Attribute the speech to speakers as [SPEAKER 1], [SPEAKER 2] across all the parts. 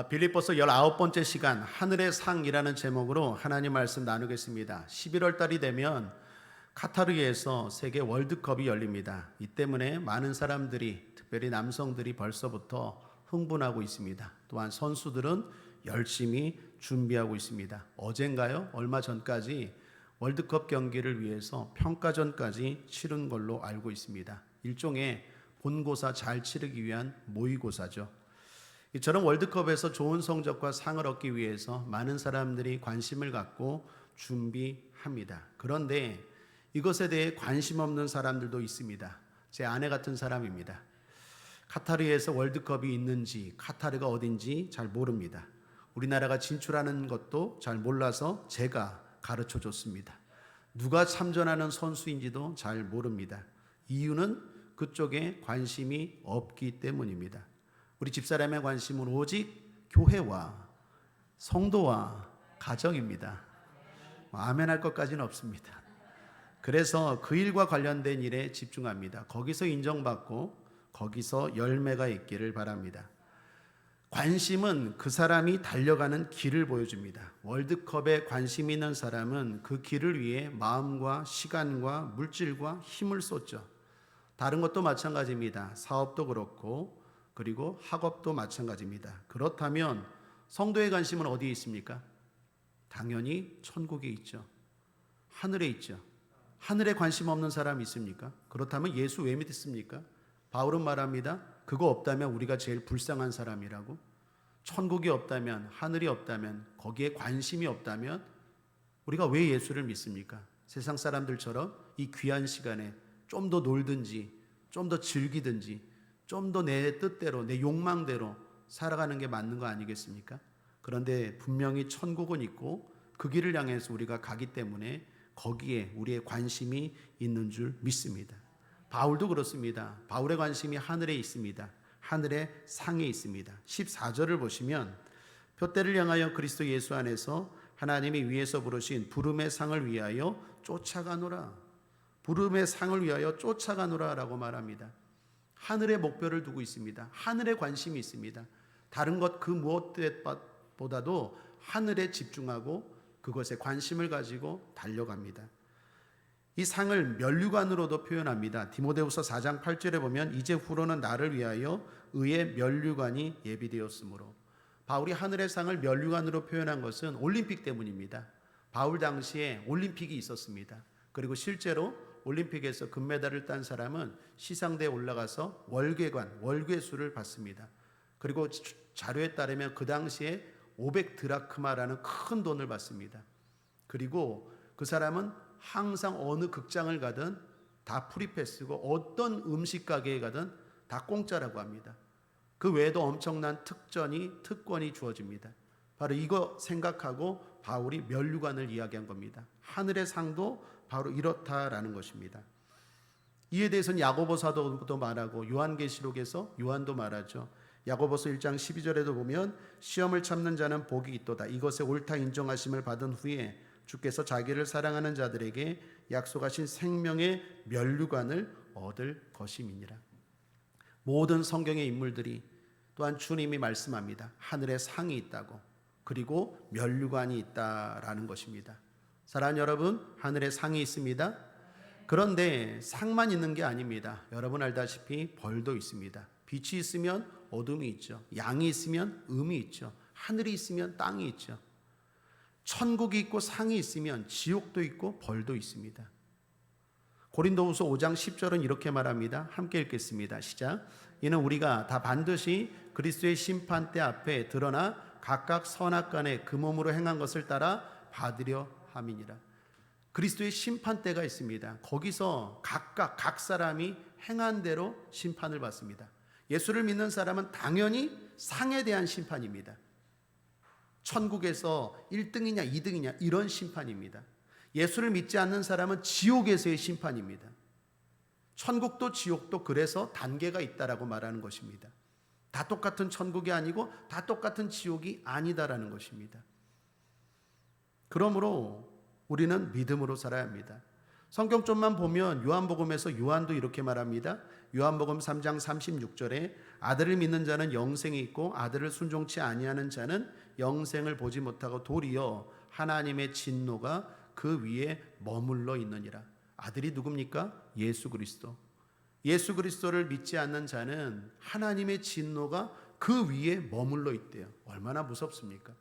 [SPEAKER 1] 빌립보서 19번째 시간 하늘의 상이라는 제목으로 하나님 말씀 나누겠습니다. 11월 달이 되면 카타르에서 세계 월드컵이 열립니다. 이 때문에 많은 사람들이, 특별히 남성들이 벌써부터 흥분하고 있습니다. 또한 선수들은 열심히 준비하고 있습니다. 어젠가요? 얼마 전까지 월드컵 경기를 위해서 평가전까지 치른 걸로 알고 있습니다. 일종의 본고사 잘 치르기 위한 모의고사죠. 이처럼 월드컵에서 좋은 성적과 상을 얻기 위해서 많은 사람들이 관심을 갖고 준비합니다. 그런데 이것에 대해 관심 없는 사람들도 있습니다. 제 아내 같은 사람입니다. 카타르에서 월드컵이 있는지, 카타르가 어딘지 잘 모릅니다. 우리나라가 진출하는 것도 잘 몰라서 제가 가르쳐 줬습니다. 누가 참전하는 선수인지도 잘 모릅니다. 이유는 그쪽에 관심이 없기 때문입니다. 우리 집사람의 관심은 오직 교회와 성도와 가정입니다. 아멘 할 것까지는 없습니다. 그래서 그 일과 관련된 일에 집중합니다. 거기서 인정받고 거기서 열매가 있기를 바랍니다. 관심은 그 사람이 달려가는 길을 보여줍니다. 월드컵에 관심 있는 사람은 그 길을 위해 마음과 시간과 물질과 힘을 쏟죠. 다른 것도 마찬가지입니다. 사업도 그렇고 그리고 학업도 마찬가지입니다. 그렇다면 성도의 관심은 어디에 있습니까? 당연히 천국에 있죠. 하늘에 있죠. 하늘에 관심 없는 사람 있습니까? 그렇다면 예수 왜 믿습니까? 바울은 말합니다. 그거 없다면 우리가 제일 불쌍한 사람이라고. 천국이 없다면, 하늘이 없다면, 거기에 관심이 없다면 우리가 왜 예수를 믿습니까? 세상 사람들처럼 이 귀한 시간에 좀 더 놀든지, 좀 더 즐기든지, 좀 더 내 뜻대로, 내 욕망대로 살아가는 게 맞는 거 아니겠습니까? 그런데 분명히 천국은 있고 그 길을 향해서 우리가 가기 때문에 거기에 우리의 관심이 있는 줄 믿습니다. 바울도 그렇습니다. 바울의 관심이 하늘에 있습니다. 하늘의 상에 있습니다. 14절을 보시면 표대를 향하여 그리스도 예수 안에서 하나님이 위에서 부르신 부름의 상을 위하여 쫓아가노라. 부름의 상을 위하여 쫓아가노라 라고 말합니다. 하늘의 목표를 두고 있습니다. 하늘에 관심이 있습니다. 다른 것 그 무엇보다도 하늘에 집중하고 그것에 관심을 가지고 달려갑니다. 이 상을 면류관으로도 표현합니다. 디모데후서 4장 8절에 보면 이제 후로는 나를 위하여 의의 면류관이 예비되었으므로. 바울이 하늘의 상을 면류관으로 표현한 것은 올림픽 때문입니다. 바울 당시에 올림픽이 있었습니다. 그리고 실제로 올림픽에서 금메달을 딴 사람은 시상대에 올라가서 월궤관, 월궤수를 받습니다. 그리고 자료에 따르면 그 당시에 500드라크마라는 큰 돈을 받습니다. 그리고 그 사람은 항상 어느 극장을 가든 다 프리패스고 어떤 음식 가게에 가든 다 공짜라고 합니다. 그 외에도 엄청난 특권이 주어집니다. 바로 이거 생각하고 바울이 면류관을 이야기한 겁니다. 하늘의 상도 바로 이렇다라는 것입니다. 이에 대해서는 야고보서도 말하고 요한계시록에서 요한도 말하죠. 야고보서 1장 12절에도 보면 시험을 참는 자는 복이 있도다. 이것에 옳다 인정하심을 받은 후에 주께서 자기를 사랑하는 자들에게 약속하신 생명의 면류관을 얻을 것임이니라. 모든 성경의 인물들이 또한 주님이 말씀합니다. 하늘에 상이 있다고, 그리고 면류관이 있다라는 것입니다. 사랑하는 여러분, 하늘에 상이 있습니다. 그런데 상만 있는 게 아닙니다. 여러분 알다시피 벌도 있습니다. 빛이 있으면 어둠이 있죠. 양이 있으면 음이 있죠. 하늘이 있으면 땅이 있죠. 천국이 있고 상이 있으면 지옥도 있고 벌도 있습니다. 고린도후서 5장 10절은 이렇게 말합니다. 함께 읽겠습니다. 시작. 이는 우리가 다 반드시 그리스도의 심판대 앞에 드러나 각각 선악간에 그 몸으로 행한 것을 따라 받으려 함이니라. 그리스도의 심판대가 있습니다. 거기서 각각 각 사람이 행한 대로 심판을 받습니다. 예수를 믿는 사람은 당연히 상에 대한 심판입니다. 천국에서 1등이냐 2등이냐 이런 심판입니다. 예수를 믿지 않는 사람은 지옥에서의 심판입니다. 천국도 지옥도 그래서 단계가 있다라고 말하는 것입니다. 다 똑같은 천국이 아니고 다 똑같은 지옥이 아니다라는 것입니다. 그러므로 우리는 믿음으로 살아야 합니다. 성경 좀만 보면 요한복음에서 요한도 이렇게 말합니다. 요한복음 3장 36절에 아들을 믿는 자는 영생이 있고 아들을 순종치 아니하는 자는 영생을 보지 못하고 도리어 하나님의 진노가 그 위에 머물러 있느니라. 아들이 누굽니까? 예수 그리스도. 예수 그리스도를 믿지 않는 자는 하나님의 진노가 그 위에 머물러 있대요. 얼마나 무섭습니까?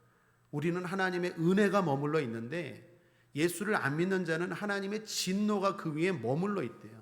[SPEAKER 1] 우리는 하나님의 은혜가 머물러 있는데 예수를 안 믿는 자는 하나님의 진노가 그 위에 머물러 있대요.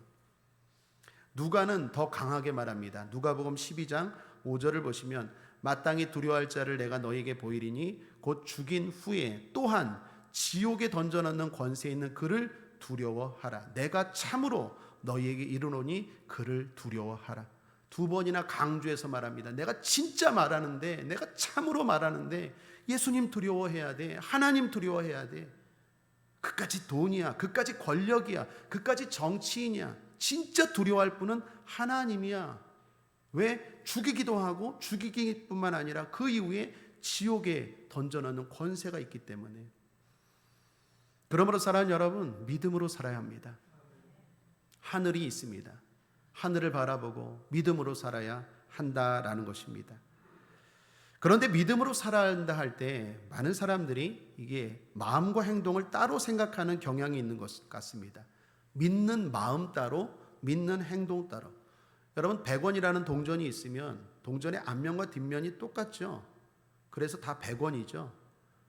[SPEAKER 1] 누가는 더 강하게 말합니다. 누가복음 12장 5절을 보시면 마땅히 두려워할 자를 내가 너에게 보이리니 곧 죽인 후에 또한 지옥에 던져넣는 권세 있는 그를 두려워하라. 내가 참으로 너희에게 이르노니 그를 두려워하라. 두 번이나 강조해서 말합니다. 내가 진짜 말하는데, 내가 참으로 말하는데 예수님 두려워해야 돼. 하나님 두려워해야 돼. 그까지 돈이야, 그까지 권력이야, 그까지 정치인이야. 진짜 두려워할 분은 하나님이야. 왜? 죽이기도 하고 죽이기뿐만 아니라 그 이후에 지옥에 던져넣는 권세가 있기 때문에. 그러므로 사랑하는 여러분, 믿음으로 살아야 합니다. 하늘이 있습니다. 하늘을 바라보고 믿음으로 살아야 한다라는 것입니다. 그런데 믿음으로 살아야 한다 할 때 많은 사람들이 이게 마음과 행동을 따로 생각하는 경향이 있는 것 같습니다. 믿는 마음 따로, 믿는 행동 따로. 여러분 100원이라는 동전이 있으면 동전의 앞면과 뒷면이 똑같죠. 그래서 다 100원이죠.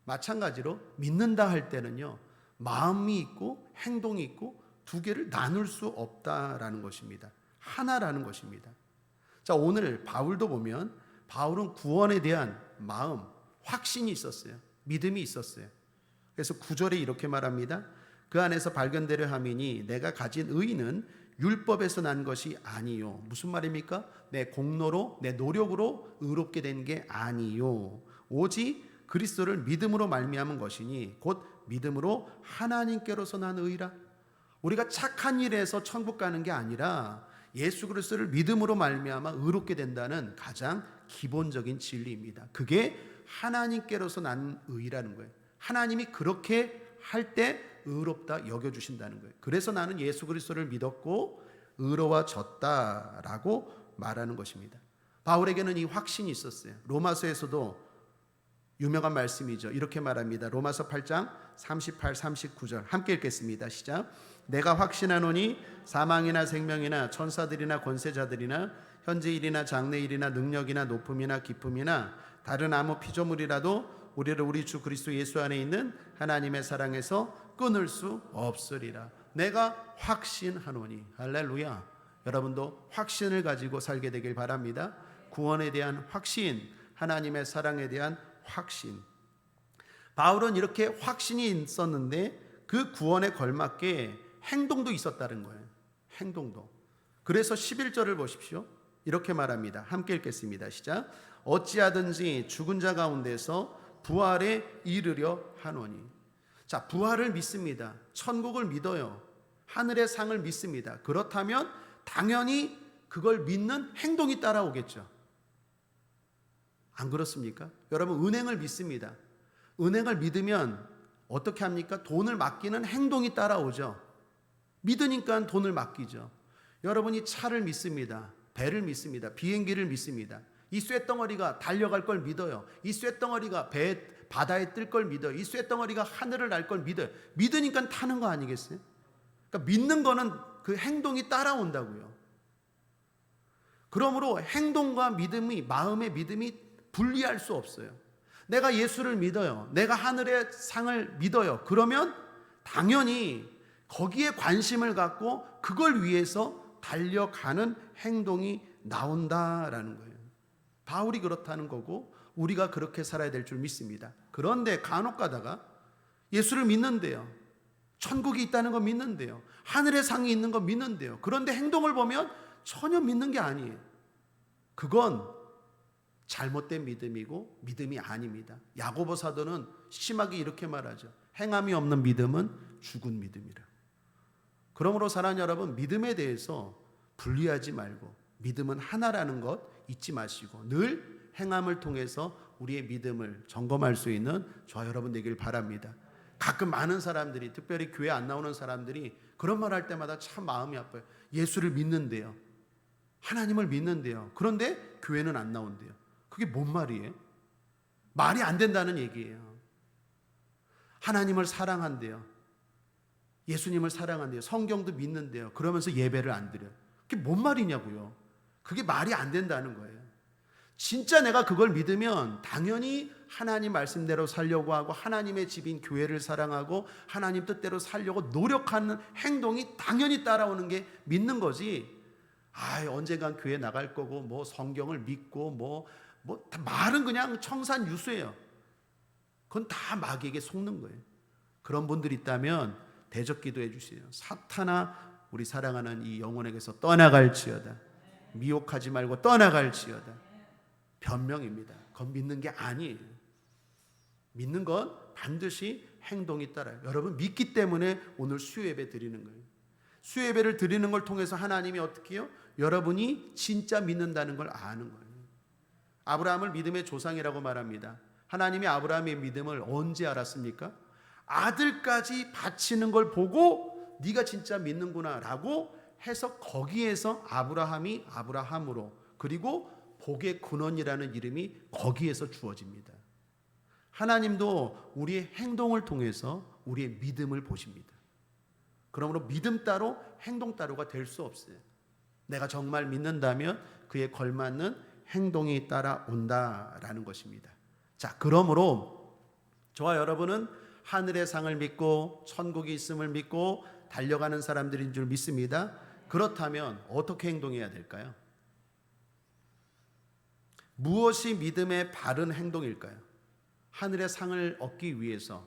[SPEAKER 1] 마찬가지로 믿는다 할 때는요, 마음이 있고 행동이 있고 두 개를 나눌 수 없다라는 것입니다. 하나라는 것입니다. 자, 오늘 바울도 보면 바울은 구원에 대한 마음, 확신이 있었어요. 믿음이 있었어요. 그래서 9절에 이렇게 말합니다. 그 안에서 발견되려 함이니 내가 가진 의는 율법에서 난 것이 아니요. 무슨 말입니까? 내 공로로, 내 노력으로 의롭게 된 게 아니요. 오직 그리스도를 믿음으로 말미암은 것이니 곧 믿음으로 하나님께로서 난 의라. 우리가 착한 일에서 천국 가는 게 아니라 예수 그리스도를 믿음으로 말미암아 의롭게 된다는 가장 기본적인 진리입니다. 그게 하나님께로서 난 의라는 거예요. 하나님이 그렇게 할 때 의롭다 여겨주신다는 거예요. 그래서 나는 예수 그리스도를 믿었고 의로워졌다라고 말하는 것입니다. 바울에게는 이 확신이 있었어요. 로마서에서도 유명한 말씀이죠. 이렇게 말합니다. 로마서 8장 38, 39절 함께 읽겠습니다. 시작. 내가 확신하노니 사망이나 생명이나 천사들이나 권세자들이나 현재일이나 장래일이나 능력이나 높음이나 기쁨이나 다른 아무 피조물이라도 우리를 우리 주 그리스도 예수 안에 있는 하나님의 사랑에서 끊을 수 없으리라. 내가 확신하노니. 할렐루야. 여러분도 확신을 가지고 살게 되길 바랍니다. 구원에 대한 확신, 하나님의 사랑에 대한 확신. 바울은 이렇게 확신이 있었는데 그 구원에 걸맞게 행동도 있었다는 거예요. 행동도. 그래서 11절을 보십시오. 이렇게 말합니다. 함께 읽겠습니다. 시작. 어찌하든지 죽은 자 가운데서 부활에 이르려 하노니. 자, 부활을 믿습니다. 천국을 믿어요. 하늘의 상을 믿습니다. 그렇다면 당연히 그걸 믿는 행동이 따라오겠죠. 안 그렇습니까? 여러분, 은행을 믿습니다. 은행을 믿으면 어떻게 합니까? 돈을 맡기는 행동이 따라오죠. 믿으니까 돈을 맡기죠. 여러분이 차를 믿습니다. 배를 믿습니다. 비행기를 믿습니다. 이 쇳덩어리가 달려갈 걸 믿어요. 이 쇳덩어리가 바다에 뜰 걸 믿어요. 이 쇳덩어리가 하늘을 날 걸 믿어요. 믿으니까 타는 거 아니겠어요? 그러니까 믿는 거는 그 행동이 따라온다고요. 그러므로 행동과 믿음이, 마음의 믿음이 분리할 수 없어요. 내가 예수를 믿어요. 내가 하늘의 상을 믿어요. 그러면 당연히 거기에 관심을 갖고 그걸 위해서 달려가는 행동이 나온다라는 거예요. 바울이 그렇다는 거고 우리가 그렇게 살아야 될 줄 믿습니다. 그런데 간혹 가다가 예수를 믿는데요. 천국이 있다는 거 믿는데요. 하늘의 상이 있는 거 믿는데요. 그런데 행동을 보면 전혀 믿는 게 아니에요. 그건 잘못된 믿음이고 믿음이 아닙니다. 야고보 사도는 심하게 이렇게 말하죠. 행함이 없는 믿음은 죽은 믿음이라. 그러므로 사랑하는 여러분, 믿음에 대해서 분리하지 말고 믿음은 하나라는 것 잊지 마시고 늘 행함을 통해서 우리의 믿음을 점검할 수 있는 저와 여러분 되길 바랍니다. 가끔 많은 사람들이, 특별히 교회 안 나오는 사람들이 그런 말 할 때마다 참 마음이 아파요. 예수를 믿는데요. 하나님을 믿는데요. 그런데 교회는 안 나온대요. 그게 뭔 말이에요? 말이 안 된다는 얘기예요. 하나님을 사랑한대요. 예수님을 사랑한대요. 성경도 믿는데요. 그러면서 예배를 안 드려요. 그게 뭔 말이냐고요. 그게 말이 안 된다는 거예요. 진짜 내가 그걸 믿으면 당연히 하나님 말씀대로 살려고 하고 하나님의 집인 교회를 사랑하고 하나님 뜻대로 살려고 노력하는 행동이 당연히 따라오는 게 믿는 거지. 언젠간 교회 나갈 거고 뭐 성경을 믿고 다 말은 그냥 청산유수예요. 그건 다 마귀에게 속는 거예요. 그런 분들 있다면 대적 기도해 주세요. 사탄아, 우리 사랑하는 이 영혼에게서 떠나갈지어다. 미혹하지 말고 떠나갈지어다. 변명입니다. 그건 믿는 게 아니에요. 믿는 건 반드시 행동이 따라요. 여러분 믿기 때문에 오늘 수요예배 드리는 거예요. 수요예배를 드리는 걸 통해서 하나님이 어떻게 해요? 여러분이 진짜 믿는다는 걸 아는 거예요. 아브라함을 믿음의 조상이라고 말합니다. 하나님이 아브라함의 믿음을 언제 알았습니까? 아들까지 바치는 걸 보고 네가 진짜 믿는구나 라고 해서 거기에서 아브라함이 아브라함으로, 그리고 복의 근원이라는 이름이 거기에서 주어집니다. 하나님도 우리의 행동을 통해서 우리의 믿음을 보십니다. 그러므로 믿음 따로 행동 따로가 될 수 없어요. 내가 정말 믿는다면 그에 걸맞는 행동이 따라온다라는 것입니다. 자, 그러므로 저와 여러분은 하늘의 상을 믿고 천국이 있음을 믿고 달려가는 사람들인 줄 믿습니다. 그렇다면 어떻게 행동해야 될까요? 무엇이 믿음의 바른 행동일까요? 하늘의 상을 얻기 위해서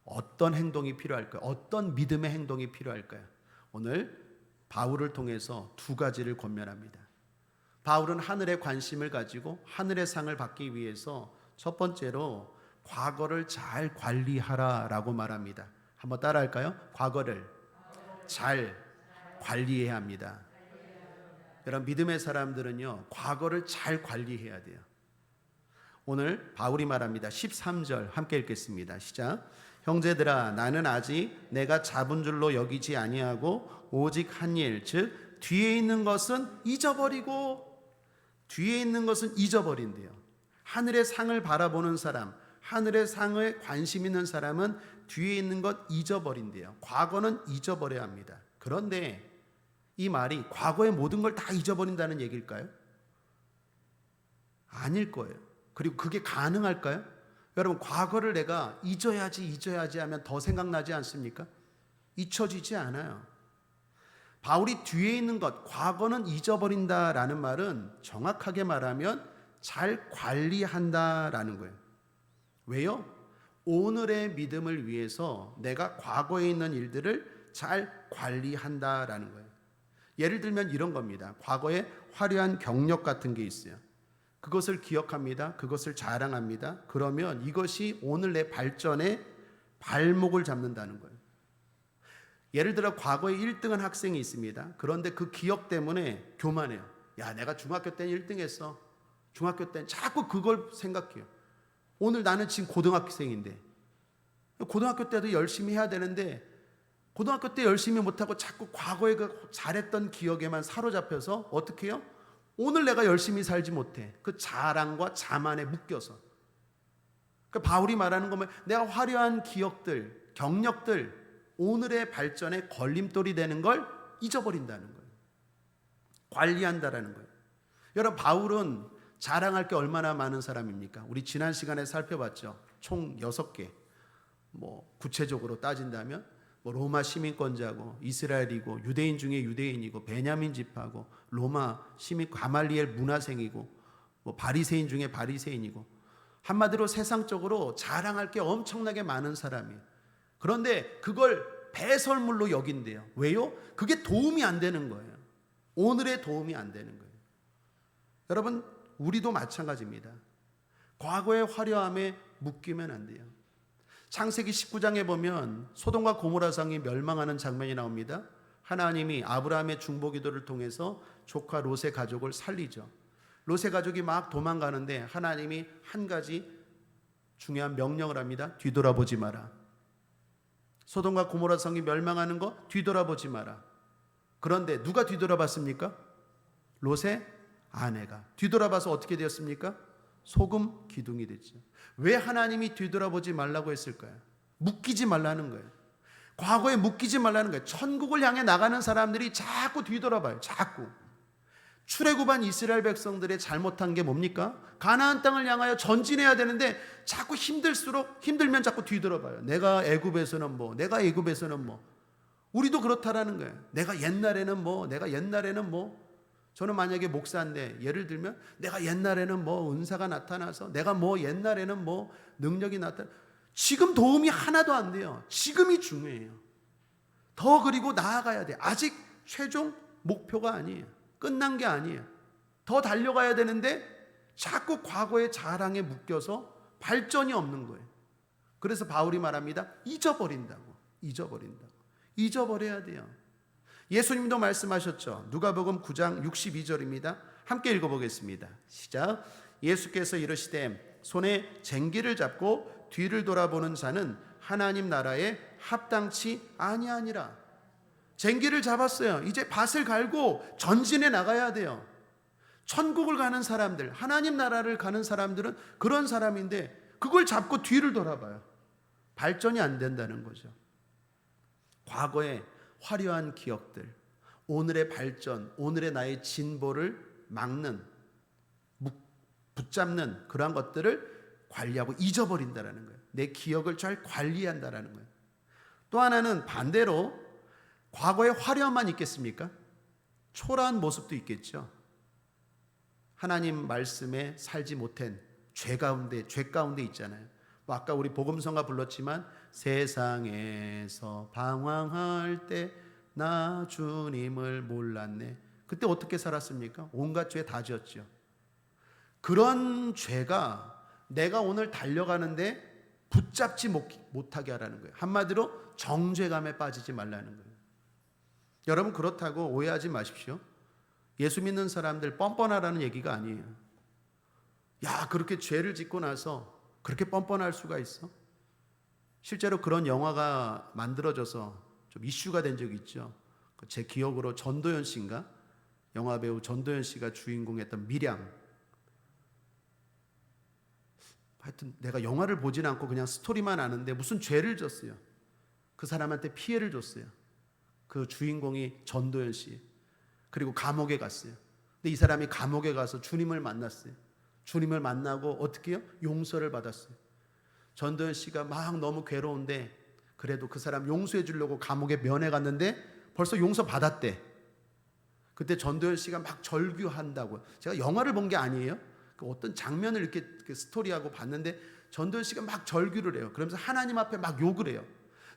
[SPEAKER 1] 어떤 행동이 필요할까요? 어떤 믿음의 행동이 필요할까요? 오늘 바울을 통해서 두 가지를 권면합니다. 바울은 하늘의 관심을 가지고 하늘의 상을 받기 위해서 첫 번째로 과거를 잘 관리하라라고 말합니다. 한번 따라할까요? 과거를 잘 관리해야 합니다. 여러분 믿음의 사람들은요, 과거를 잘 관리해야 돼요. 오늘 바울이 말합니다. 13절 함께 읽겠습니다. 시작. 형제들아, 나는 아직 내가 잡은 줄로 여기지 아니하고 오직 한 일, 즉 뒤에 있는 것은 잊어버리고, 뒤에 있는 것은 잊어버린대요. 하늘의 상을 바라보는 사람, 하늘의 상에 관심 있는 사람은 뒤에 있는 것 잊어버린대요. 과거는 잊어버려야 합니다. 그런데 이 말이 과거의 모든 걸 다 잊어버린다는 얘기일까요? 아닐 거예요. 그리고 그게 가능할까요? 여러분 과거를 내가 잊어야지 하면 더 생각나지 않습니까? 잊혀지지 않아요. 바울이 뒤에 있는 것, 과거는 잊어버린다라는 말은 정확하게 말하면 잘 관리한다라는 거예요. 왜요? 오늘의 믿음을 위해서 내가 과거에 있는 일들을 잘 관리한다라는 거예요. 예를 들면 이런 겁니다. 과거에 화려한 경력 같은 게 있어요. 그것을 기억합니다. 그것을 자랑합니다. 그러면 이것이 오늘 내 발전에 발목을 잡는다는 거예요. 예를 들어 과거에 1등한 학생이 있습니다. 그런데 그 기억 때문에 교만해요. 야, 내가 중학교 때는 1등 했어. 중학교 때는 자꾸 그걸 생각해요. 오늘 나는 지금 고등학생인데 고등학교 때도 열심히 해야 되는데 고등학교 때 열심히 못하고 자꾸 과거에 그 잘했던 기억에만 사로잡혀서 어떻게 해요? 오늘 내가 열심히 살지 못해. 그 자랑과 자만에 묶여서. 그러니까 바울이 말하는 거면 내가 화려한 기억들, 경력들, 오늘의 발전에 걸림돌이 되는 걸 잊어버린다는 거예요. 관리한다라는 거예요. 여러분 바울은 자랑할 게 얼마나 많은 사람입니까? 우리 지난 시간에 살펴봤죠. 총 6개. 구체적으로 따진다면 로마 시민권자고 이스라엘이고 유대인 중에 유대인이고 베냐민 지파고 로마 시민 가말리엘 문화생이고 바리새인 중에 바리새인이고 한마디로 세상적으로 자랑할 게 엄청나게 많은 사람이에요. 그런데 그걸 배설물로 여긴대요. 왜요? 그게 도움이 안 되는 거예요. 오늘의 도움이 안 되는 거예요. 여러분 우리도 마찬가지입니다. 과거의 화려함에 묶이면 안 돼요. 창세기 19장에 보면 소돔과 고모라 성이 멸망하는 장면이 나옵니다. 하나님이 아브라함의 중보기도를 통해서 조카 롯의 가족을 살리죠. 롯의 가족이 막 도망가는데 하나님이 한 가지 중요한 명령을 합니다. 뒤돌아보지 마라. 소돔과 고모라 성이 멸망하는 거 뒤돌아보지 마라. 그런데 누가 뒤돌아봤습니까? 롯의 아내가 뒤돌아봐서 어떻게 되었습니까? 소금 기둥이 됐죠. 왜 하나님이 뒤돌아보지 말라고 했을까요? 묶이지 말라는 거예요. 과거에 묶이지 말라는 거예요. 천국을 향해 나가는 사람들이 자꾸 뒤돌아봐요. 자꾸. 출애굽한 이스라엘 백성들의 잘못한 게 뭡니까? 가나안 땅을 향하여 전진해야 되는데 자꾸 힘들면 자꾸 뒤돌아봐요. 내가 애굽에서는 뭐. 우리도 그렇다라는 거예요. 내가 옛날에는 뭐. 저는 만약에 목사인데 예를 들면 내가 옛날에는 뭐 은사가 나타나서 내가 뭐 옛날에는 뭐 능력이 나타나. 지금 도움이 하나도 안 돼요. 지금이 중요해요. 더 그리고 나아가야 돼. 아직 최종 목표가 아니에요. 끝난 게 아니에요. 더 달려가야 되는데 자꾸 과거의 자랑에 묶여서 발전이 없는 거예요. 그래서 바울이 말합니다. 잊어버려야 돼요. 예수님도 말씀하셨죠. 누가복음 9장 62절입니다. 함께 읽어보겠습니다. 시작. 예수께서 이르시되 손에 쟁기를 잡고 뒤를 돌아보는 자는 하나님 나라에 합당치 아니하니라. 쟁기를 잡았어요. 이제 밭을 갈고 전진해 나가야 돼요. 천국을 가는 사람들, 하나님 나라를 가는 사람들은 그런 사람인데 그걸 잡고 뒤를 돌아봐요. 발전이 안 된다는 거죠. 과거의 화려한 기억들, 오늘의 발전, 오늘의 나의 진보를 막는, 붙잡는 그러한 것들을 관리하고 잊어버린다는 거예요. 내 기억을 잘 관리한다는 거예요. 또 하나는 반대로 과거의 화려함만 있겠습니까? 초라한 모습도 있겠죠. 하나님 말씀에 살지 못한 죄 가운데 있잖아요. 아까 우리 복음성가 불렀지만 세상에서 방황할 때 나 주님을 몰랐네. 그때 어떻게 살았습니까? 온갖 죄 다 지었죠. 그런 죄가 내가 오늘 달려가는데 붙잡지 못하게 하라는 거예요. 한마디로 정죄감에 빠지지 말라는 거예요. 여러분 그렇다고 오해하지 마십시오. 예수 믿는 사람들 뻔뻔하라는 얘기가 아니에요. 야, 그렇게 죄를 짓고 나서 그렇게 뻔뻔할 수가 있어? 실제로 그런 영화가 만들어져서 좀 이슈가 된 적이 있죠. 제 기억으로 전도연 씨인가? 영화배우 전도연 씨가 주인공했던 밀양. 하여튼 내가 영화를 보진 않고 그냥 스토리만 아는데 무슨 죄를 졌어요. 그 사람한테 피해를 줬어요. 그 주인공이 전도연 씨. 그리고 감옥에 갔어요. 근데 이 사람이 감옥에 가서 주님을 만났어요. 주님을 만나고 어떻게 해요? 용서를 받았어요. 전도연 씨가 막 너무 괴로운데 그래도 그 사람 용서해 주려고 감옥에 면회 갔는데 벌써 용서 받았대. 그때 전도연 씨가 막 절규한다고. 제가 영화를 본 게 아니에요. 그 어떤 장면을 이렇게 스토리하고 봤는데 전도연 씨가 막 절규를 해요. 그러면서 하나님 앞에 막 욕을 해요.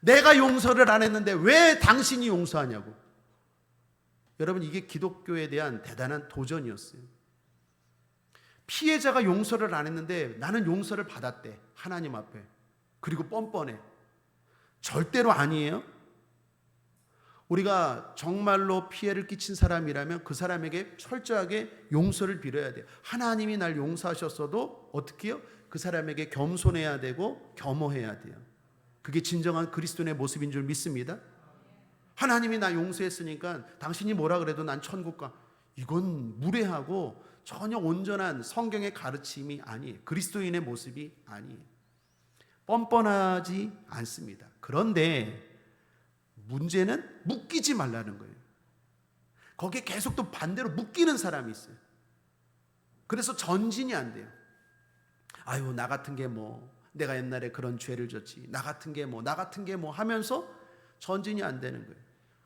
[SPEAKER 1] 내가 용서를 안 했는데 왜 당신이 용서하냐고. 여러분 이게 기독교에 대한 대단한 도전이었어요. 피해자가 용서를 안 했는데 나는 용서를 받았대. 하나님 앞에. 그리고 뻔뻔해. 절대로 아니에요. 우리가 정말로 피해를 끼친 사람이라면 그 사람에게 철저하게 용서를 빌어야 돼요. 하나님이 날 용서하셨어도 어떻게 해요? 그 사람에게 겸손해야 되고 겸허해야 돼요. 그게 진정한 그리스도인의 모습인 줄 믿습니다. 하나님이 나 용서했으니까 당신이 뭐라 그래도 난 천국 가. 이건 무례하고 전혀 온전한 성경의 가르침이 아니에요. 그리스도인의 모습이 아니에요. 뻔뻔하지 않습니다. 그런데 문제는 묶이지 말라는 거예요. 거기에 계속 또 반대로 묶이는 사람이 있어요. 그래서 전진이 안 돼요. 아유, 나 같은 게 뭐, 내가 옛날에 그런 죄를 졌지. 나 같은 게 뭐 하면서 전진이 안 되는 거예요.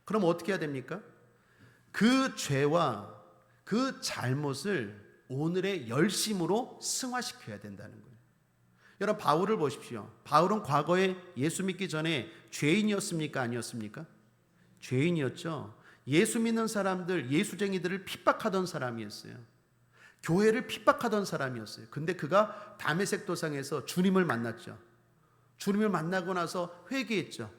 [SPEAKER 1] 그럼 어떻게 해야 됩니까? 그 죄와 그 잘못을 오늘의 열심으로 승화시켜야 된다는 거예요. 여러분 바울을 보십시오. 바울은 과거에 예수 믿기 전에 죄인이었습니까? 아니었습니까? 죄인이었죠. 예수 믿는 사람들, 예수쟁이들을 핍박하던 사람이었어요. 교회를 핍박하던 사람이었어요. 근데 그가 다메섹 도상에서 주님을 만났죠. 주님을 만나고 나서 회개했죠.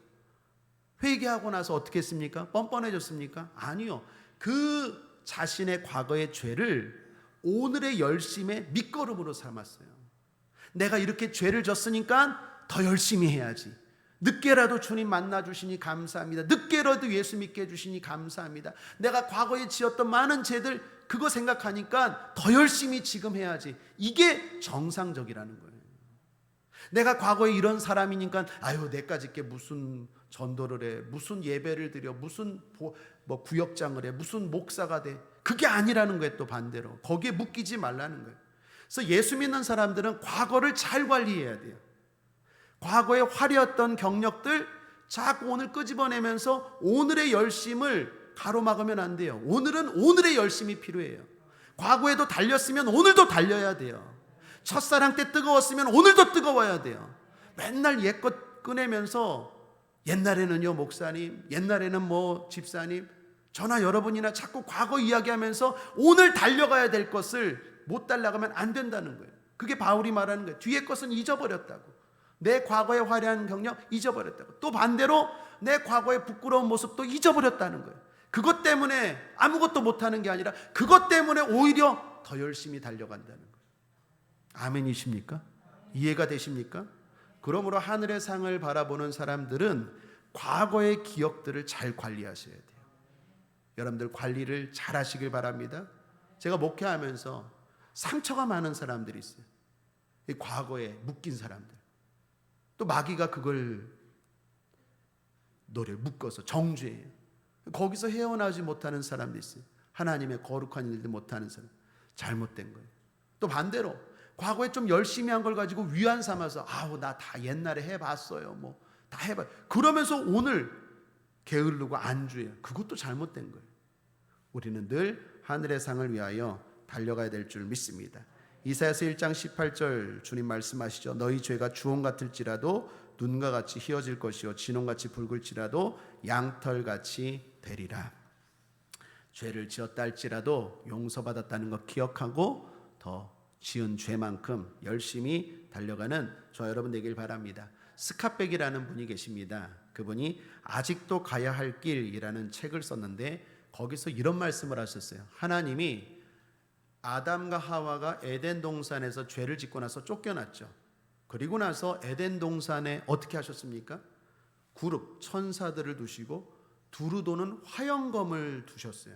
[SPEAKER 1] 회개하고 나서 어떻게 했습니까? 뻔뻔해졌습니까? 아니요. 그 자신의 과거의 죄를 오늘의 열심의 밑거름으로 삼았어요. 내가 이렇게 죄를 졌으니까 더 열심히 해야지. 늦게라도 주님 만나주시니 감사합니다. 늦게라도 예수 믿게 해주시니 감사합니다. 내가 과거에 지었던 많은 죄들 그거 생각하니까 더 열심히 지금 해야지. 이게 정상적이라는 거예요. 내가 과거에 이런 사람이니까 아유 내까지 게 무슨 전도를 해, 무슨 예배를 드려, 무슨 뭐 구역장을 해, 무슨 목사가 돼. 그게 아니라는 거예요. 또 반대로 거기에 묶이지 말라는 거예요. 그래서 예수 믿는 사람들은 과거를 잘 관리해야 돼요. 과거에 화려했던 경력들 자꾸 오늘 끄집어내면서 오늘의 열심을 가로막으면 안 돼요. 오늘은 오늘의 열심이 필요해요. 과거에도 달렸으면 오늘도 달려야 돼요. 첫사랑 때 뜨거웠으면 오늘도 뜨거워야 돼요. 맨날 옛것 꺼내면서 옛날에는요 목사님, 옛날에는 뭐 집사님, 저나 여러분이나 자꾸 과거 이야기하면서 오늘 달려가야 될 것을 못 달려가면 안 된다는 거예요. 그게 바울이 말하는 거예요. 뒤의 것은 잊어버렸다고. 내 과거의 화려한 경력 잊어버렸다고. 또 반대로 내 과거의 부끄러운 모습도 잊어버렸다는 거예요. 그것 때문에 아무것도 못하는 게 아니라 그것 때문에 오히려 더 열심히 달려간다는 거예요. 아멘이십니까? 이해가 되십니까? 그러므로 하늘의 상을 바라보는 사람들은 과거의 기억들을 잘 관리하셔야 돼요. 여러분들 관리를 잘 하시길 바랍니다. 제가 목회하면서 상처가 많은 사람들이 있어요. 이 과거에 묶인 사람들. 또 마귀가 그걸 묶어서 정죄해요. 거기서 헤어나지 못하는 사람도 있어요. 하나님의 거룩한 일들 못하는 사람. 잘못된 거예요. 또 반대로 과거에 좀 열심히 한 걸 가지고 위안 삼아서 아우 나 다 옛날에 해봤어요. 뭐 다 해봐. 그러면서 오늘 게으르고 안주해요. 그것도 잘못된 거예요. 우리는 늘 하늘의 상을 위하여 달려가야 될 줄 믿습니다. 이사야서 1장 18절 주님 말씀하시죠. 너희 죄가 주홍 같을지라도 눈과 같이 희어질 것이요 진홍같이 붉을지라도 양털같이 되리라. 죄를 지었다 할지라도 용서받았다는 것 기억하고 더 지은 죄만큼 열심히 달려가는 저 여러분 되길 바랍니다. 스카백이라는 분이 계십니다. 그분이 아직도 가야 할 길이라는 책을 썼는데 거기서 이런 말씀을 하셨어요. 하나님이 아담과 하와가 에덴 동산에서 죄를 짓고 나서 쫓겨났죠. 그리고 나서 에덴 동산에 어떻게 하셨습니까? 그룹 천사들을 두시고 두루 도는 화영검을 두셨어요.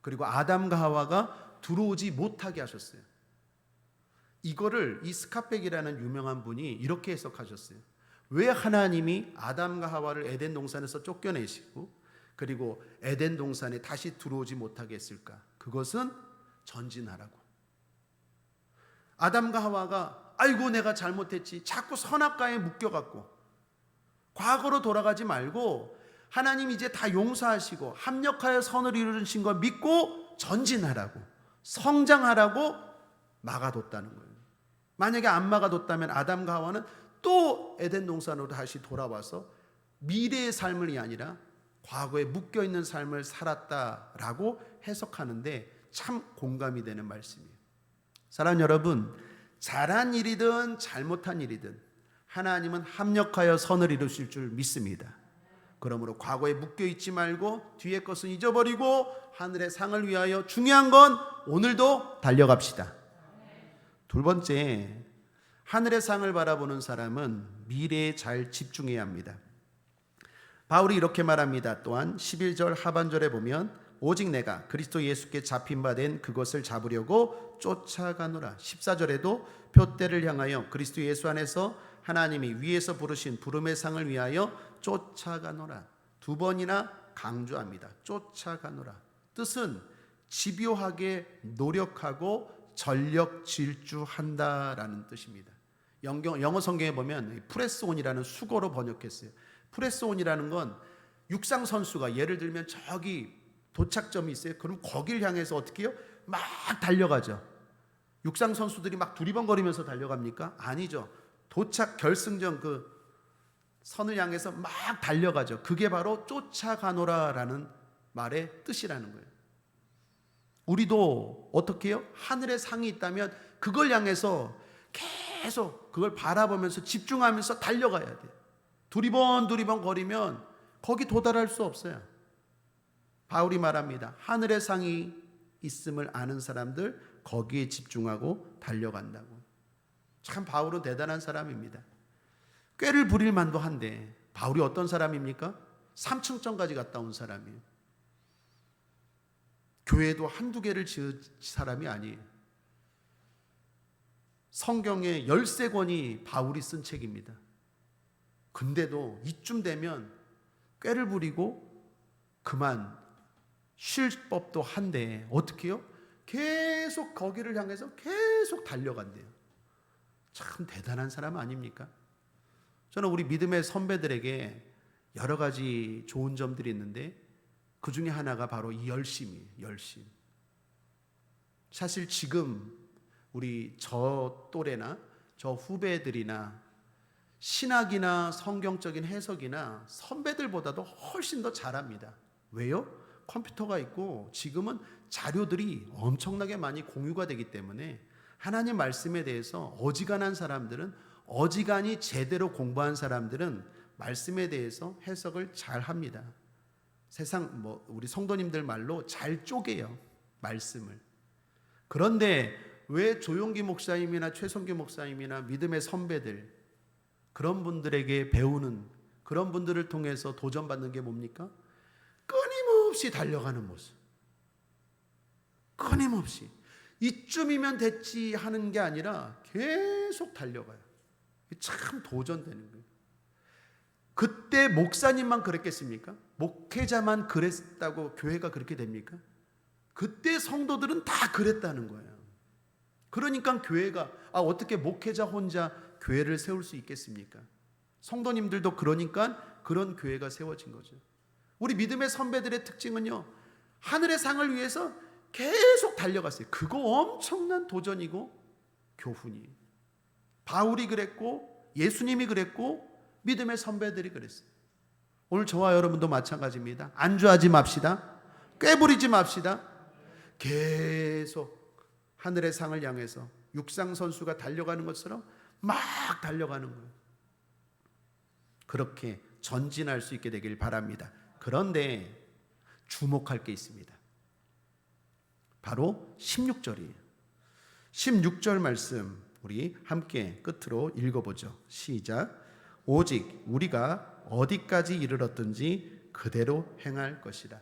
[SPEAKER 1] 그리고 아담과 하와가 들어오지 못하게 하셨어요. 이거를 이 스카백이라는 유명한 분이 이렇게 해석하셨어요. 왜 하나님이 아담과 하와를 에덴 동산에서 쫓겨내시고 그리고 에덴 동산에 다시 들어오지 못하게 했을까? 그것은 전진하라고. 아담과 하와가 아이고 내가 잘못했지 자꾸 선악과에 묶여갖고 과거로 돌아가지 말고 하나님 이제 다 용서하시고 합력하여 선을 이루신 걸 믿고 전진하라고, 성장하라고 막아뒀다는 거예요. 만약에 안 막아뒀다면 아담과 하와는 또 에덴 동산으로 다시 돌아와서 미래의 삶이 아니라 과거에 묶여있는 삶을 살았다라고 해석하는데 참 공감이 되는 말씀이에요. 사랑하는 여러분, 잘한 일이든 잘못한 일이든 하나님은 합력하여 선을 이루실 줄 믿습니다. 그러므로 과거에 묶여있지 말고 뒤의 것은 잊어버리고 하늘의 상을 위하여 중요한 건 오늘도 달려갑시다. 두 번째, 하늘의 상을 바라보는 사람은 미래에 잘 집중해야 합니다. 바울이 이렇게 말합니다. 또한 11절 하반절에 보면 오직 내가 그리스도 예수께 잡힌 바 된 그것을 잡으려고 쫓아가노라. 14절에도 표대를 향하여 그리스도 예수 안에서 하나님이 위에서 부르신 부름의 상을 위하여 쫓아가노라. 두 번이나 강조합니다. 쫓아가노라. 뜻은 집요하게 노력하고 전력 질주한다라는 뜻입니다. 영어 성경에 보면 프레스온이라는 수거로 번역했어요. 프레스온이라는 건 육상 선수가 예를 들면 저기 도착점이 있어요. 그럼 거길 향해서 어떻게 해요? 막 달려가죠. 육상 선수들이 막 두리번거리면서 달려갑니까? 아니죠. 도착 결승전 그 선을 향해서 막 달려가죠. 그게 바로 쫓아가노라라는 말의 뜻이라는 거예요. 우리도 어떻게 해요? 하늘의 상이 있다면 그걸 향해서 계속 그걸 바라보면서 집중하면서 달려가야 돼요. 두리번 거리면 거기 도달할 수 없어요. 바울이 말합니다. 하늘의 상이 있음을 아는 사람들 거기에 집중하고 달려간다고. 참 바울은 대단한 사람입니다. 꾀를 부릴 만도 한데 바울이 어떤 사람입니까? 삼층천까지 갔다 온 사람이에요. 교회도 한두 개를 지은 사람이 아니에요. 성경의 13권이 바울이 쓴 책입니다. 근데도 이쯤 되면 꾀를 부리고 그만 쉴 법도 한데 어떻게 해요? 계속 거기를 향해서 계속 달려간대요. 참 대단한 사람 아닙니까? 저는 우리 믿음의 선배들에게 여러 가지 좋은 점들이 있는데 그 중에 하나가 바로 이 열심이에요. 열심. 사실 지금 우리 저 또래나 저 후배들이나 신학이나 성경적인 해석이나 선배들보다도 훨씬 더 잘합니다. 왜요? 컴퓨터가 있고 지금은 자료들이 엄청나게 많이 공유가 되기 때문에 하나님 말씀에 대해서 어지간한 사람들은, 어지간히 제대로 공부한 사람들은 말씀에 대해서 해석을 잘 합니다. 세상 우리 성도님들 말로 잘 쪼개요, 말씀을. 그런데 왜 조용기 목사님이나 최성규 목사님이나 믿음의 선배들, 그런 분들에게 배우는, 그런 분들을 통해서 도전받는 게 뭡니까? 끊임없이 달려가는 모습. 끊임없이. 이쯤이면 됐지 하는 게 아니라 계속 달려가요. 참 도전되는 거예요. 그때 목사님만 그랬겠습니까? 목회자만 그랬다고 교회가 그렇게 됩니까? 그때 성도들은 다 그랬다는 거예요. 그러니까 교회가 어떻게 목회자 혼자 교회를 세울 수 있겠습니까? 성도님들도 그러니까 그런 교회가 세워진 거죠. 우리 믿음의 선배들의 특징은요, 하늘의 상을 위해서 계속 달려갔어요. 그거 엄청난 도전이고 교훈이에요. 바울이 그랬고 예수님이 그랬고 믿음의 선배들이 그랬어요. 오늘 저와 여러분도 마찬가지입니다. 안주하지 맙시다. 꾀부리지 맙시다. 계속 하늘의 상을 향해서 육상 선수가 달려가는 것처럼 막 달려가는 거예요. 그렇게 전진할 수 있게 되길 바랍니다. 그런데 주목할 게 있습니다. 바로 16절이에요. 16절 말씀 우리 함께 끝으로 읽어보죠. 시작. 오직 우리가 어디까지 이르렀든지 그대로 행할 것이다.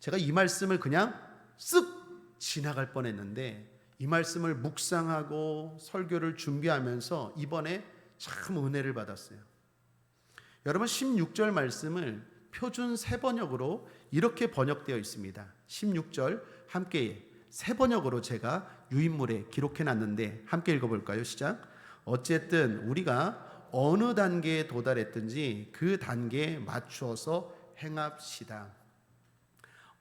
[SPEAKER 1] 제가 이 말씀을 그냥 쓱 지나갈 뻔했는데 이 말씀을 묵상하고 설교를 준비하면서 이번에 참 은혜를 받았어요. 여러분 16절 말씀을 표준 세번역으로 이렇게 번역되어 있습니다. 16절 함께 세번역으로 제가 유인물에 기록해 놨는데 함께 읽어볼까요? 시작. 어쨌든 우리가 어느 단계에 도달했든지 그 단계에 맞추어서 행합시다.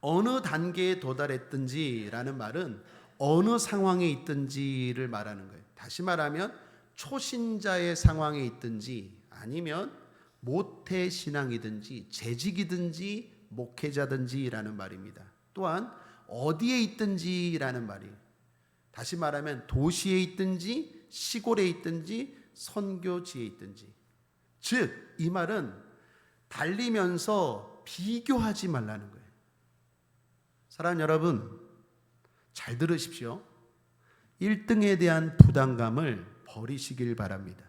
[SPEAKER 1] 어느 단계에 도달했든지라는 말은 어느 상황에 있든지를 말하는 거예요. 다시 말하면 초신자의 상황에 있든지 아니면 모태신앙이든지 재직이든지 목회자든지라는 말입니다. 또한 어디에 있든지라는 말이에요. 다시 말하면 도시에 있든지 시골에 있든지 선교지에 있든지. 즉 이 말은 달리면서 비교하지 말라는 거예요. 사랑하는 여러분, 잘 들으십시오. 1등에 대한 부담감을 버리시길 바랍니다.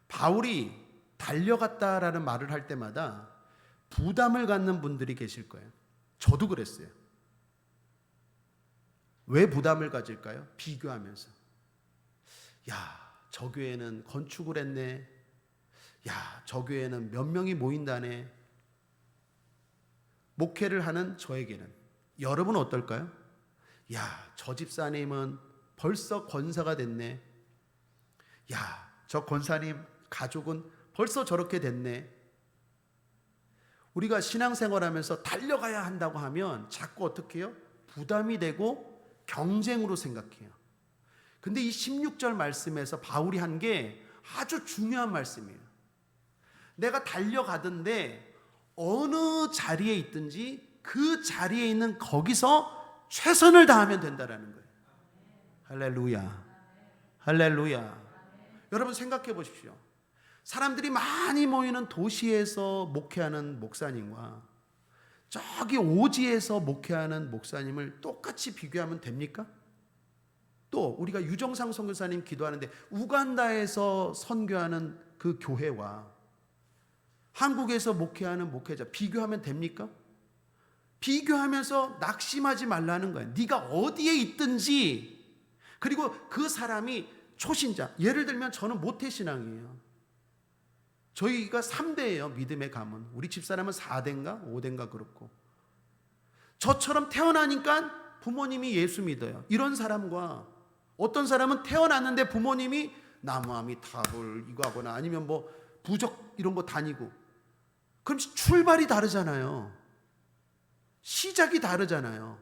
[SPEAKER 1] 바울이 달려갔다라는 말을 할 때마다 부담을 갖는 분들이 계실 거예요. 저도 그랬어요. 왜 부담을 가질까요? 비교하면서. 야, 저 교회는 건축을 했네. 야, 저 교회는 몇 명이 모인다네. 목회를 하는 저에게는. 여러분은 어떨까요? 야, 저 집사님은 벌써 권사가 됐네. 야, 저 권사님 가족은 벌써 저렇게 됐네. 우리가 신앙생활하면서 달려가야 한다고 하면 자꾸 어떻게 해요? 부담이 되고 경쟁으로 생각해요. 근데 이 16절 말씀에서 바울이 한 게 아주 중요한 말씀이에요. 내가 달려가던데 어느 자리에 있든지 그 자리에 있는 거기서 최선을 다하면 된다라는 거예요. 할렐루야. 할렐루야. 여러분 생각해 보십시오. 사람들이 많이 모이는 도시에서 목회하는 목사님과 저기 오지에서 목회하는 목사님을 똑같이 비교하면 됩니까? 또 우리가 유정상 선교사님 기도하는데 우간다에서 선교하는 그 교회와 한국에서 목회하는 목회자 비교하면 됩니까? 비교하면서 낙심하지 말라는 거예요. 네가 어디에 있든지. 그리고 그 사람이 초신자, 예를 들면 저는 모태신앙이에요. 저희가 3대예요. 믿음의 가문. 우리 집사람은 4대인가 5대인가 그렇고, 저처럼 태어나니까 부모님이 예수 믿어요. 이런 사람과 어떤 사람은 태어났는데 부모님이 나무아미 탑을 이거 하거나 아니면 뭐 부적 이런 거 다니고, 그럼 출발이 다르잖아요. 시작이 다르잖아요.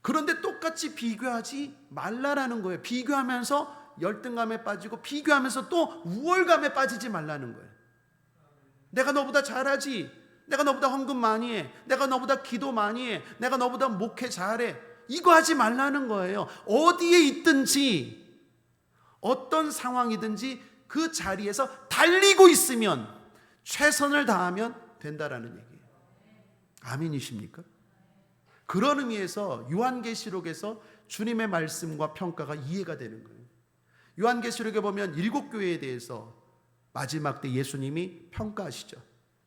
[SPEAKER 1] 그런데 똑같이 비교하지 말라라는 거예요. 비교하면서 열등감에 빠지고 비교하면서 또 우월감에 빠지지 말라는 거예요. 내가 너보다 잘하지, 내가 너보다 헌금 많이 해, 내가 너보다 기도 많이 해, 내가 너보다 목회 잘해, 이거 하지 말라는 거예요. 어디에 있든지 어떤 상황이든지 그 자리에서 달리고 있으면, 최선을 다하면 된다라는 얘기예요. 아멘이십니까? 그런 의미에서 요한계시록에서 주님의 말씀과 평가가 이해가 되는 거예요. 요한계시록에 보면 7교회에 대해서 마지막 때 예수님이 평가하시죠.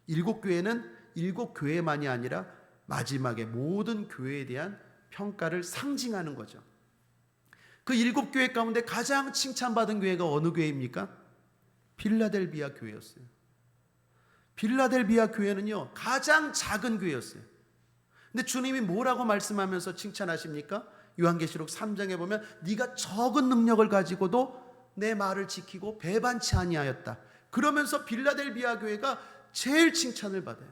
[SPEAKER 1] 7교회는 7교회만이 아니라 마지막에 모든 교회에 대한 평가를 상징하는 거죠. 그 7교회 가운데 가장 칭찬받은 교회가 어느 교회입니까? 빌라델비아 교회였어요. 빌라델비아 교회는요, 가장 작은 교회였어요. 근데 주님이 뭐라고 말씀하면서 칭찬하십니까? 요한계시록 3장에 보면 네가 적은 능력을 가지고도 내 말을 지키고 배반치 아니하였다. 그러면서 빌라델비아 교회가 제일 칭찬을 받아요.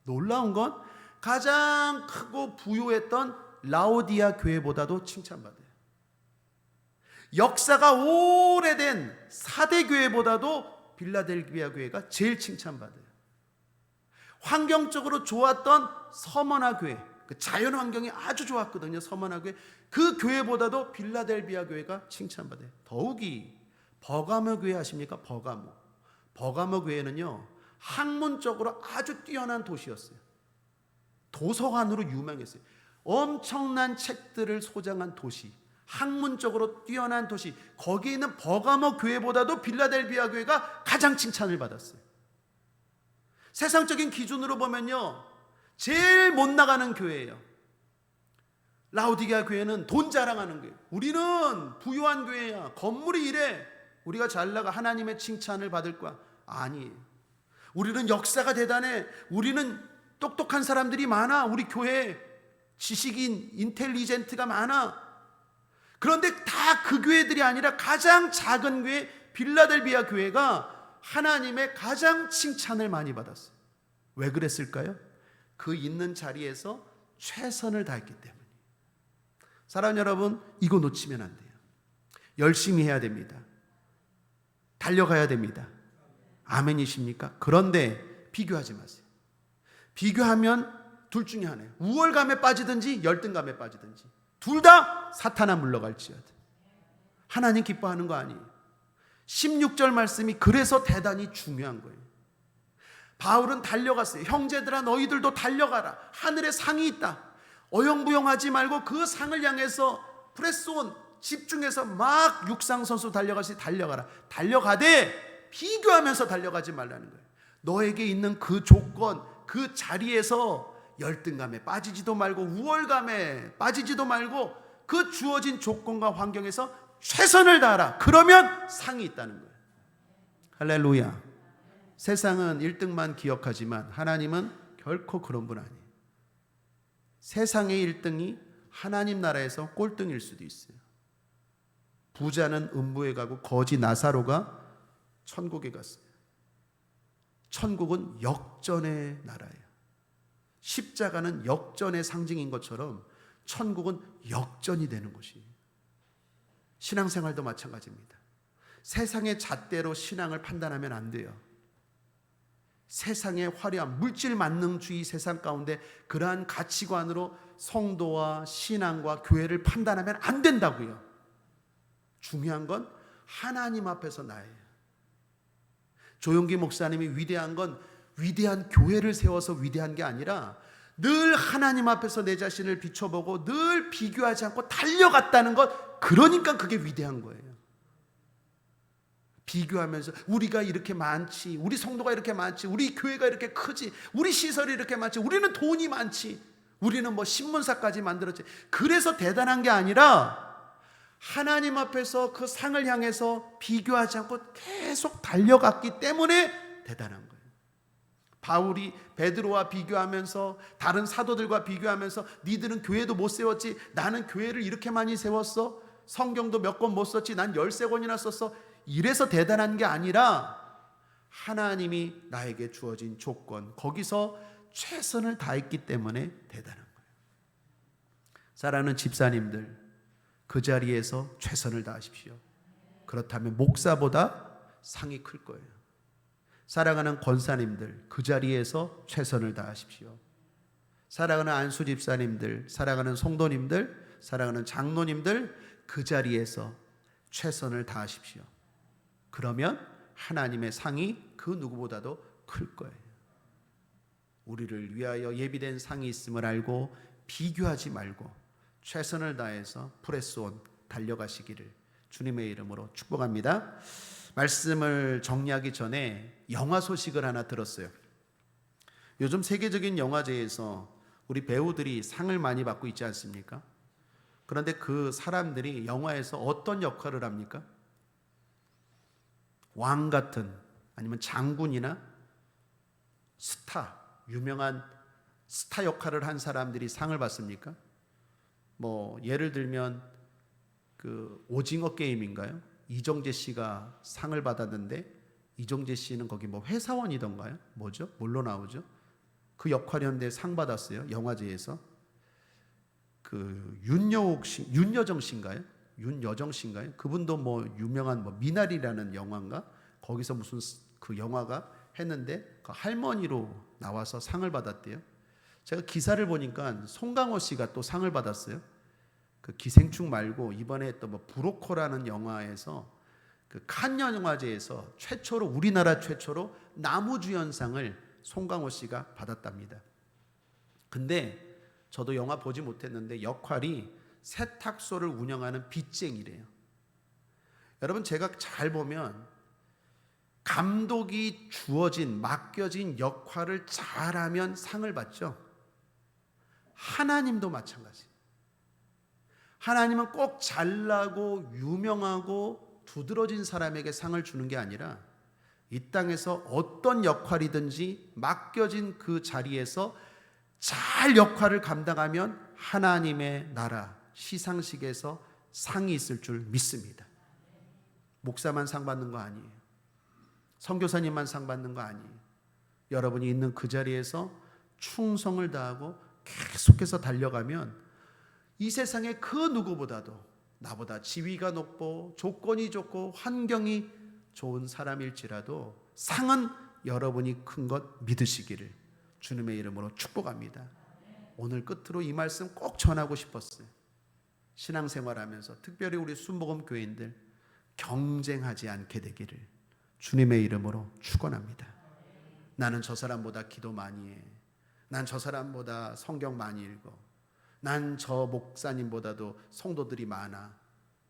[SPEAKER 1] 놀라운 건 가장 크고 부유했던 라오디아 교회보다도 칭찬받아요. 역사가 오래된 4대 교회보다도 빌라델비아 교회가 제일 칭찬받아요. 환경적으로 좋았던 서머나 교회, 그 자연 환경이 아주 좋았거든요. 서머나 교회, 그 교회보다도 빌라델비아 교회가 칭찬받아요. 더욱이 버가모 교회 아십니까? 버가모 교회는요, 학문적으로 아주 뛰어난 도시였어요. 도서관으로 유명했어요. 엄청난 책들을 소장한 도시, 학문적으로 뛰어난 도시, 거기에 있는 버가모 교회보다도 빌라델비아 교회가 가장 칭찬을 받았어요. 세상적인 기준으로 보면요, 제일 못 나가는 교회예요. 라오디게아 교회는 돈 자랑하는 교회. 우리는 부유한 교회야, 건물이 이래, 우리가 잘 나가 하나님의 칭찬을 받을 거야. 아니에요. 우리는 역사가 대단해, 우리는 똑똑한 사람들이 많아, 우리 교회에 지식인, 인텔리젠트가 많아. 그런데 다 그 교회들이 아니라 가장 작은 교회 빌라델비아 교회가 하나님의 가장 칭찬을 많이 받았어요. 왜 그랬을까요? 그 있는 자리에서 최선을 다했기 때문에. 사랑하는 여러분, 이거 놓치면 안 돼요. 열심히 해야 됩니다. 달려가야 됩니다. 아멘이십니까? 그런데 비교하지 마세요. 비교하면 둘 중에 하나예요. 우월감에 빠지든지 열등감에 빠지든지, 둘 다 사탄아 물러갈지어다. 하나님 기뻐하는 거 아니에요. 16절 말씀이 그래서 대단히 중요한 거예요. 바울은 달려갔어요. 형제들아, 너희들도 달려가라. 하늘에 상이 있다. 어영부영하지 말고 그 상을 향해서 프레스온, 집중해서 막 육상선수 달려가시 달려가라. 달려가되 비교하면서 달려가지 말라는 거예요. 너에게 있는 그 조건, 그 자리에서 열등감에 빠지지도 말고 우월감에 빠지지도 말고 그 주어진 조건과 환경에서 최선을 다하라. 그러면 상이 있다는 거예요. 할렐루야. 세상은 1등만 기억하지만 하나님은 결코 그런 분 아니에요. 세상의 1등이 하나님 나라에서 꼴등일 수도 있어요. 부자는 음부에 가고 거지 나사로가 천국에 갔어요. 천국은 역전의 나라예요. 십자가는 역전의 상징인 것처럼 천국은 역전이 되는 곳이에요. 신앙생활도 마찬가지입니다. 세상의 잣대로 신앙을 판단하면 안 돼요. 세상의 화려한 물질 만능주의 세상 가운데 그러한 가치관으로 성도와 신앙과 교회를 판단하면 안 된다고요. 중요한 건 하나님 앞에서 나예요. 조용기 목사님이 위대한 건 위대한 교회를 세워서 위대한 게 아니라 늘 하나님 앞에서 내 자신을 비춰보고 늘 비교하지 않고 달려갔다는 것, 그러니까 그게 위대한 거예요. 비교하면서 우리가 이렇게 많지, 우리 성도가 이렇게 많지, 우리 교회가 이렇게 크지, 우리 시설이 이렇게 많지, 우리는 돈이 많지, 우리는 뭐 신문사까지 만들었지. 그래서 대단한 게 아니라 하나님 앞에서 그 상을 향해서 비교하지 않고 계속 달려갔기 때문에 대단한 거예요. 바울이 베드로와 비교하면서 다른 사도들과 비교하면서 니들은 교회도 못 세웠지, 나는 교회를 이렇게 많이 세웠어, 성경도 몇 권 못 썼지, 난 13권이나 썼어. 이래서 대단한 게 아니라 하나님이 나에게 주어진 조건, 거기서 최선을 다했기 때문에 대단한 거예요. 사랑하는 집사님들, 그 자리에서 최선을 다하십시오. 그렇다면 목사보다 상이 클 거예요. 사랑하는 권사님들, 그 자리에서 최선을 다하십시오. 사랑하는 안수 집사님들, 사랑하는 성도님들, 사랑하는 장로님들, 그 자리에서 최선을 다하십시오. 그러면 하나님의 상이 그 누구보다도 클 거예요. 우리를 위하여 예비된 상이 있음을 알고 비교하지 말고 최선을 다해서 프레스온 달려가시기를 주님의 이름으로 축복합니다. 말씀을 정리하기 전에 영화 소식을 하나 들었어요. 요즘 세계적인 영화제에서 우리 배우들이 상을 많이 받고 있지 않습니까? 그런데 그 사람들이 영화에서 어떤 역할을 합니까? 왕 같은, 아니면 장군이나 스타, 유명한 스타 역할을 한 사람들이 상을 받습니까? 뭐 예를 들면 그 오징어 게임인가요? 이정재 씨가 상을 받았는데, 이정재 씨는 거기 뭐 회사원이던가요? 뭐죠? 뭘로 나오죠? 그 역할이었는데 상 받았어요. 영화제에서. 그 윤여정 씨인가요? 윤여정 씨인가요? 그분도 뭐 유명한 뭐 미나리라는 영화인가? 거기서 무슨 그 영화가 했는데 그 할머니로 나와서 상을 받았대요. 제가 기사를 보니까 송강호 씨가 또 상을 받았어요. 그 기생충 말고 이번에 했던 뭐 브로커라는 영화에서 그 칸 영화제에서 최초로, 우리나라 최초로 나무주연상을 송강호 씨가 받았답니다. 근데 저도 영화 보지 못했는데 역할이 세탁소를 운영하는 빚쟁이래요. 여러분, 제가 잘 보면 감독이 주어진, 맡겨진 역할을 잘하면 상을 받죠. 하나님도 마찬가지예요. 하나님은 꼭 잘나고 유명하고 두드러진 사람에게 상을 주는 게 아니라 이 땅에서 어떤 역할이든지 맡겨진 그 자리에서 잘 역할을 감당하면 하나님의 나라 시상식에서 상이 있을 줄 믿습니다. 목사만 상 받는 거 아니에요. 선교사님만 상 받는 거 아니에요. 여러분이 있는 그 자리에서 충성을 다하고 계속해서 달려가면 이 세상의 그 누구보다도 나보다 지위가 높고 조건이 좋고 환경이 좋은 사람일지라도 상은 여러분이 큰 것 믿으시기를 주님의 이름으로 축복합니다. 오늘 끝으로 이 말씀 꼭 전하고 싶었어요. 신앙생활하면서 특별히 우리 순복음 교인들 경쟁하지 않게 되기를 주님의 이름으로 축원합니다. 나는 저 사람보다 기도 많이 해. 난 저 사람보다 성경 많이 읽어. 난 저 목사님보다도 성도들이 많아.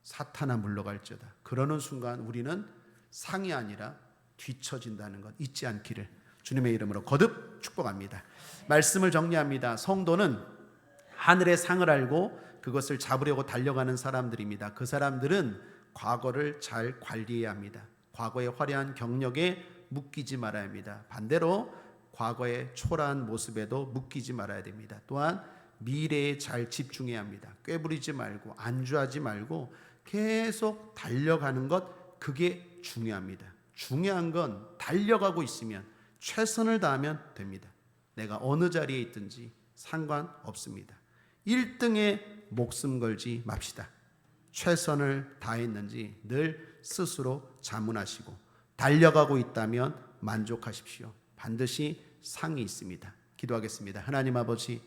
[SPEAKER 1] 사탄아 물러갈지어다. 그러는 순간 우리는 상이 아니라 뒤처진다는 것 잊지 않기를 주님의 이름으로 거듭 축복합니다. 말씀을 정리합니다. 성도는 하늘의 상을 알고 그것을 잡으려고 달려가는 사람들입니다. 그 사람들은 과거를 잘 관리해야 합니다. 과거의 화려한 경력에 묶이지 말아야 합니다. 반대로 과거의 초라한 모습에도 묶이지 말아야 됩니다. 또한 미래에 잘 집중해야 합니다. 꾀부리지 말고 안주하지 말고 계속 달려가는 것, 그게 중요합니다. 중요한 건 달려가고 있으면 최선을 다하면 됩니다. 내가 어느 자리에 있든지 상관없습니다. 1등에 목숨 걸지 맙시다. 최선을 다했는지 늘 스스로 자문하시고 달려가고 있다면 만족하십시오. 반드시 상이 있습니다. 기도하겠습니다. 하나님 아버지,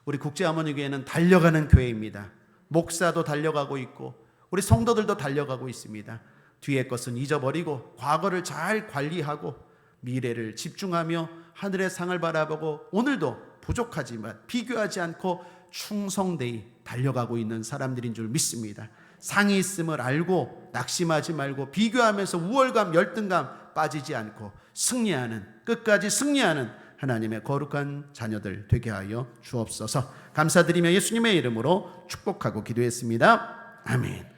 [SPEAKER 1] 우리 국제하모니교회는 달려가는 교회입니다. 목사도 달려가고 있고 우리 성도들도 달려가고 있습니다. 뒤의 것은 잊어버리고 과거를 잘 관리하고 미래를 집중하며 하늘의 상을 바라보고 오늘도 부족하지만 비교하지 않고 충성되이 달려가고 있는 사람들인 줄 믿습니다. 상이 있음을 알고 낙심하지 말고 비교하면서 우월감, 열등감 빠지지 않고 승리하는, 끝까지 승리하는 하나님의 거룩한 자녀들 되게 하여 주옵소서. 감사드리며 예수님의 이름으로 축복하고 기도했습니다. 아멘.